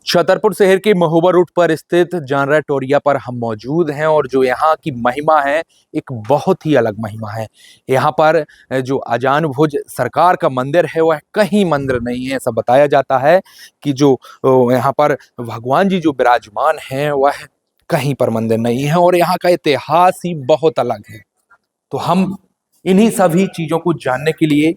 छतरपुर शहर के महोबा रोड पर स्थित जानरा टोरिया पर हम मौजूद हैं और जो यहाँ की महिमा है एक बहुत ही अलग महिमा है। यहाँ पर जो आजान भुज सरकार का मंदिर है वह कहीं मंदिर नहीं है। ऐसा बताया जाता है कि जो यहाँ पर भगवान जी जो विराजमान हैं वह कहीं पर मंदिर नहीं है और यहाँ का इतिहास ही बहुत अलग है। तो हम इन्हीं सभी चीजों को जानने के लिए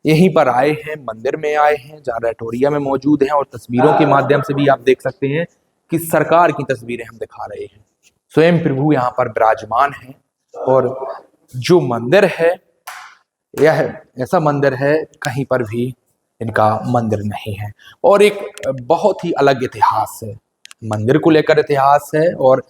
यहीं पर आए हैं, मंदिर में आए हैं, जहाँ रटोरिया में मौजूद हैं और तस्वीरों के माध्यम से भी आप देख सकते हैं कि सरकार की तस्वीरें हम दिखा रहे हैं। स्वयं प्रभु यहाँ पर विराजमान हैं और जो मंदिर है यह ऐसा मंदिर है कहीं पर भी इनका मंदिर नहीं है और एक बहुत ही अलग इतिहास है, मंदिर को लेकर इतिहास है। और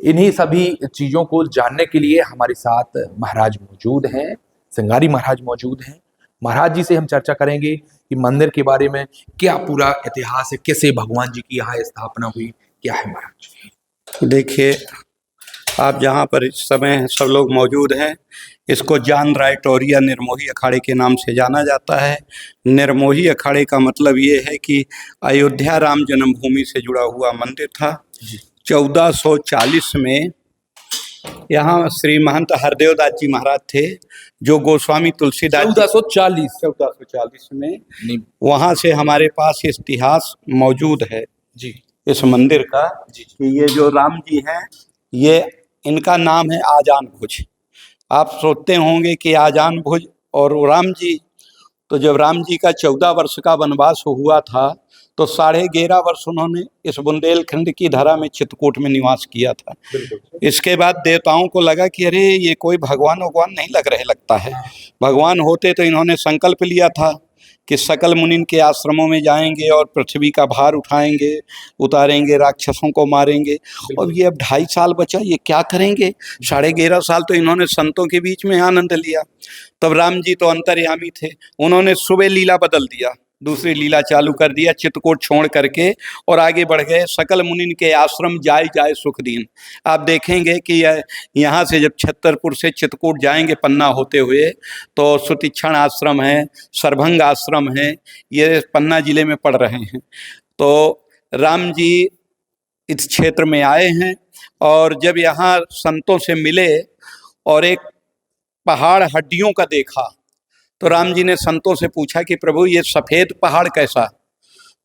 इन्हीं सभी चीजों को जानने के लिए हमारे साथ महाराज मौजूद हैं, सिंगारी महाराज मौजूद हैं। महाराज जी से हम चर्चा करेंगे कि मंदिर के बारे में क्या पूरा इतिहास है, कैसे भगवान जी की यहाँ स्थापना हुई, क्या है महाराज। देखिए, आप जहाँ पर इस समय सब लोग मौजूद हैं, इसको जानरा टोरिया निर्मोही अखाड़े के नाम से जाना जाता है। निर्मोही अखाड़े का मतलब ये है कि अयोध्या राम जन्मभूमि से जुड़ा हुआ मंदिर था। 1440 में यहाँ श्री महंत हरदेवदास जी महाराज थे, जो गोस्वामी तुलसीदास 1440 में वहाँ से हमारे पास इतिहास मौजूद है जी इस मंदिर का जी। कि ये जो राम जी हैं, ये इनका नाम है आजान भुज। आप सोचते होंगे कि आजान भुज और राम जी, तो जब राम जी का 14 वर्ष का वनवास हुआ था तो 11.5 वर्ष उन्होंने इस बुंदेलखंड की धरा में चित्रकूट में निवास किया था। इसके बाद देवताओं को लगा कि अरे ये कोई भगवान भगवान नहीं लग रहे, लगता है भगवान होते तो इन्होंने संकल्प लिया था कि सकल मुनिन के आश्रमों में जाएंगे और पृथ्वी का भार उठाएंगे, उतारेंगे, राक्षसों को मारेंगे। और ये अब 2.5 साल बचा, ये क्या करेंगे? 11.5 साल तो इन्होंने संतों के बीच में आनंद लिया। तब राम जी तो अंतर्यामी थे, उन्होंने सुबह लीला बदल दिया, दूसरी लीला चालू कर दिया, चित्रकूट छोड़ करके और आगे बढ़ गए सकल मुनिन के आश्रम जाय जाय सुख दीन। आप देखेंगे कि यहाँ से जब छतरपुर से चित्रकूट जाएंगे पन्ना होते हुए तो सुतिक्षण आश्रम है, सरभंग आश्रम है, ये पन्ना जिले में पड़ रहे हैं। तो राम जी इस क्षेत्र में आए हैं और जब यहाँ संतों से मिले और एक पहाड़ हड्डियों का देखा तो राम जी ने संतों से पूछा कि प्रभु ये सफेद पहाड़ कैसा?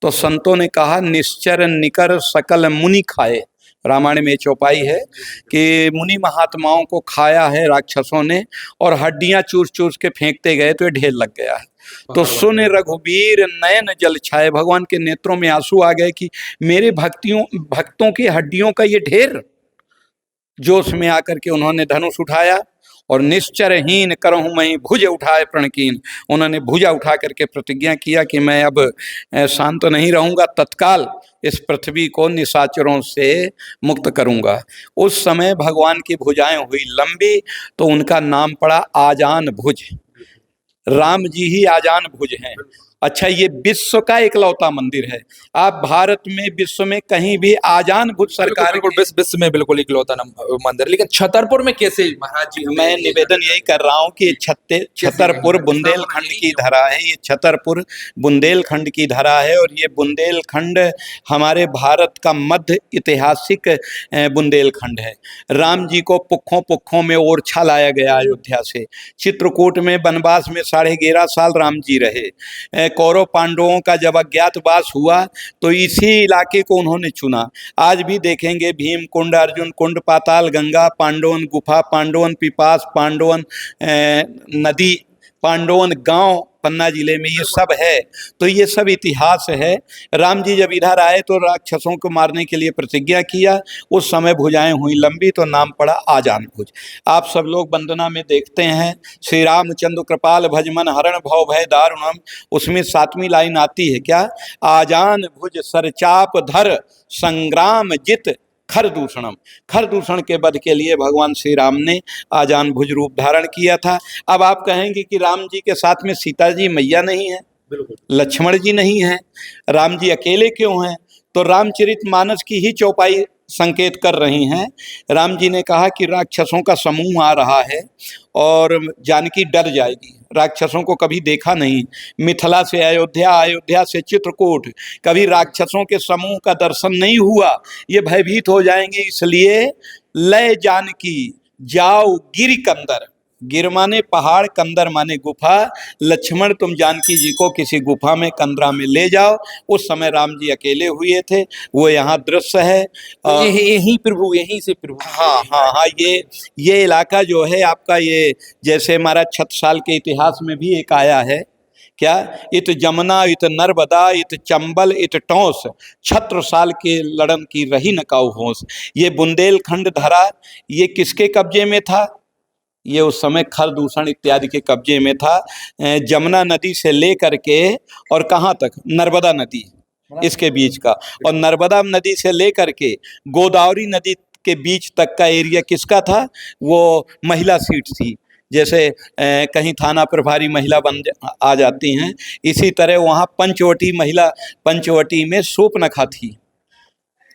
तो संतों ने कहा निश्चर निकर सकल मुनि खाए। रामायण में चौपाई है कि मुनि महात्माओं को खाया है राक्षसों ने और हड्डियां चूस चूस के फेंकते गए तो ये ढेर लग गया है। तो सुन रघुबीर नयन जल छाए, भगवान के नेत्रों में आंसू आ गए कि मेरे भक्तों की हड्डियों का ये ढेर। जोश में आकर के उन्होंने धनुष उठाया और निश्चरहीन करहूँ मैं भुज उठाए प्रणकीन। उन्होंने भुजा उठा करके प्रतिज्ञा किया कि मैं अब शांत नहीं रहूंगा, तत्काल इस पृथ्वी को निशाचरों से मुक्त करूंगा। उस समय भगवान की भुजाएं हुई लंबी तो उनका नाम पड़ा आजान भुज। राम जी ही आजान भुज हैं। अच्छा, ये विश्व का इकलौता मंदिर है। आप भारत में विश्व में कहीं भी आजान भुज सरकार विश्व में बिल्कुल इकलौता मंदिर, लेकिन छतरपुर में कैसे महाराज जी? मैं निवेदन यही कर रहा हूँ कि छतरपुर बुंदेलखंड की धरा है, ये छतरपुर बुंदेलखंड की धरा है और ये बुंदेलखंड हमारे भारत का मध्य ऐतिहासिक बुंदेलखंड है। राम जी को पुखों पुखों में ओरछा लाया गया अयोध्या से। चित्रकूट में वनवास में 11.5 साल राम जी रहे। कौरव पांडवों का जब अज्ञातवास हुआ तो इसी इलाके को उन्होंने चुना। आज भी देखेंगे भीम कुंड, अर्जुन कुंड, पाताल गंगा, पांडवन गुफा, पांडवन पिपास, पांडवन नदी, पांडवन गांव पन्ना जिले में, ये सब है। तो ये सब इतिहास है। राम जी जब इधर आए तो राक्षसों को मारने के लिए प्रतिज्ञा किया। उस समय भुजाएं हुई लंबी तो नाम पड़ा आजान भुज। आप सब लोग वंदना में देखते हैं श्री रामचंद्र कृपाल भजमन हरण भव भय दारुणम, उसमें 7वीं लाइन आती है क्या? आजान भुज सरचाप धर संग्राम जित खर दूषणम। खर दूषण के वध के लिए भगवान श्री राम ने आजान भुज रूप धारण किया था। अब आप कहेंगे कि राम जी के साथ में सीता जी मैया नहीं है, लक्ष्मण जी नहीं है, राम जी अकेले क्यों हैं? तो रामचरितमानस की ही चौपाई संकेत कर रही हैं। राम जी ने कहा कि राक्षसों का समूह आ रहा है और जानकी डर जाएगी। राक्षसों को कभी देखा नहीं, मिथिला से अयोध्या, अयोध्या से चित्रकूट, कभी राक्षसों के समूह का दर्शन नहीं हुआ, ये भयभीत हो जाएंगे। इसलिए लय जानकी जाओ गिरि कंदर, गिर माने पहाड़, कंदर माने गुफा, लक्ष्मण तुम जानकी जी को किसी गुफा में, कंदरा में ले जाओ। उस समय राम जी अकेले हुए थे, वो यहाँ दृश्य है। यही प्रभु, यहीं से प्रभु। हाँ हाँ हाँ, ये इलाका जो है आपका, ये जैसे हमारा छत्रसाल के इतिहास में भी एक आया है, क्या, इत जमुना इत नर्मदा इत चंबल इत टौंस, छत्रसाल के लड़न की रही न काऊ होश। ये बुंदेलखंड धरा, ये किसके कब्जे में था? ये उस समय खरदूषण इत्यादि के कब्जे में था। जमुना नदी से लेकर के और कहाँ तक, नर्मदा नदी इसके बीच का, और नर्मदा नदी से लेकर के गोदावरी नदी के बीच तक का एरिया किसका था? वो महिला सीट थी। जैसे कहीं थाना प्रभारी महिला आ जाती हैं, इसी तरह वहाँ पंचवटी, महिला पंचवटी में शूर्पणखा थी,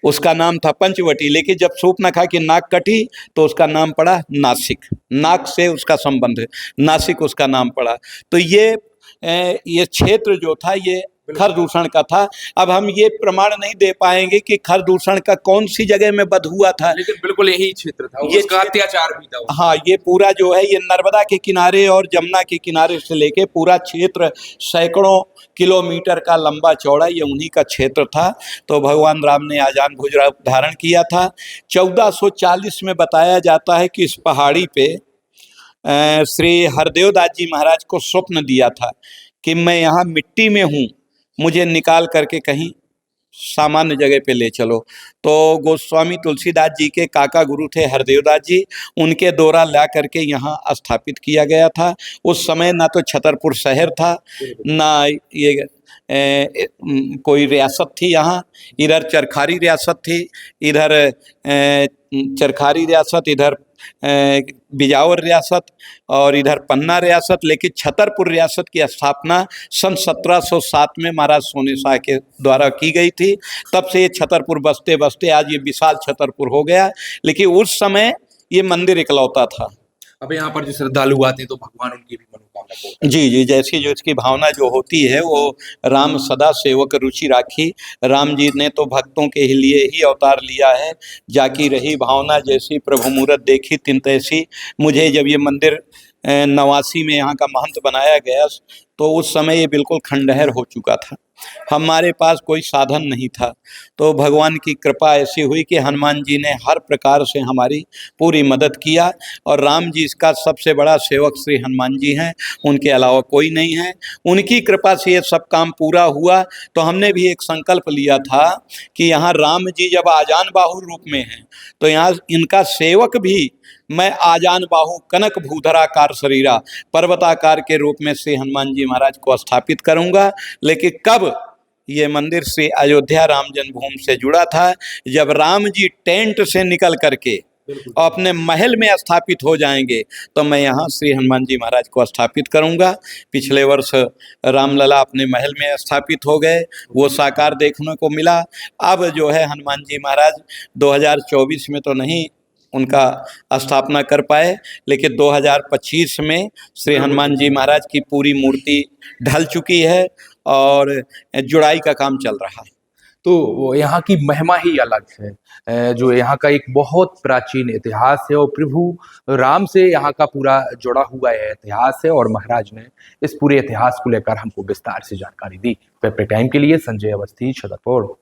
उसका नाम था पंचवटी। लेकिन जब शूर्पणखा की नाक कटी तो उसका नाम पड़ा नासिक, नाक से उसका संबंध है, नासिक उसका नाम पड़ा। तो ये क्षेत्र जो था ये खरदूषण का था। अब हम ये प्रमाण नहीं दे पाएंगे कि खरदूषण का कौन सी जगह में वध हुआ था, लेकिन बिल्कुल यही क्षेत्र था, ये उसका अत्याचार भी था। हाँ, ये पूरा जो है ये नर्मदा के किनारे और जमुना के किनारे से लेके पूरा क्षेत्र सैकड़ों किलोमीटर का लंबा चौड़ा, ये उन्हीं का क्षेत्र था। तो भगवान राम ने आजान भुज धारण किया था। 1440 में बताया जाता है कि इस पहाड़ी पे श्री हरदेव दास जी महाराज को स्वप्न दिया था कि मैं यहाँ मिट्टी में हूँ, मुझे निकाल करके कहीं सामान्य जगह पे ले चलो। तो गोस्वामी तुलसीदास जी के काका गुरु थे हरदेवदास जी, उनके द्वारा ला करके यहाँ स्थापित किया गया था। उस समय ना तो छतरपुर शहर था, ना ये कोई रियासत थी यहाँ, इधर चरखारी रियासत थी, इधर चरखारी रियासत, इधर बिजावर रियासत और इधर पन्ना रियासत। लेकिन छतरपुर रियासत की स्थापना सन 1707 में महाराज सोने शाह के द्वारा की गई थी। तब से ये छतरपुर बसते बसते आज ये विशाल छतरपुर हो गया। लेकिन उस समय ये मंदिर इकलौता था। अब यहाँ पर जो श्रद्धालु आते हैं तो भगवान उनकी भी मनोकामना को, जी जी, जैसी जो इसकी भावना जो होती है वो राम सदा सेवक रुचि राखी। राम जी ने तो भक्तों के लिए ही अवतार लिया है। जाकी रही भावना जैसी, प्रभु मूरत देखी तिन तैसी। मुझे जब ये मंदिर 89 में यहाँ का महंत बनाया गया तो उस समय ये बिल्कुल खंडहर हो चुका था, हमारे पास कोई साधन नहीं था। तो भगवान की कृपा ऐसी हुई कि हनुमान जी ने हर प्रकार से हमारी पूरी मदद किया। और राम जी इसका सबसे बड़ा सेवक श्री हनुमान जी हैं, उनके अलावा कोई नहीं है। उनकी कृपा से ये सब काम पूरा हुआ। तो हमने भी एक संकल्प लिया था कि यहाँ राम जी जब आजान बाहु रूप में हैं तो यहाँ इनका सेवक भी मैं आजान बाहु कनक भूधराकार शरीरा, पर्वताकार के रूप में श्री हनुमान जी महाराज को स्थापित करूंगा। लेकिन कब? ये मंदिर श्री अयोध्या राम जन्मभूमि से जुड़ा था। जब राम जी टेंट से निकल करके अपने महल में स्थापित हो जाएंगे तो मैं यहाँ श्री हनुमान जी महाराज को स्थापित करूंगा। पिछले वर्ष रामलला अपने महल में स्थापित हो गए, वो साकार देखने को मिला। अब जो है हनुमान जी महाराज 2024 में तो नहीं उनका स्थापना कर पाए, लेकिन 2025 में श्री हनुमान जी महाराज की पूरी मूर्ति ढल चुकी है और जुड़ाई का काम चल रहा है। तो यहाँ की महिमा ही अलग है। जो यहाँ का एक बहुत प्राचीन इतिहास है और प्रभु राम से यहाँ का पूरा जुड़ा हुआ है इतिहास है। और महाराज ने इस पूरे इतिहास को लेकर हमको विस्तार से जानकारी दी। पेपर टाइम के लिए संजय अवस्थी, छतरपुर।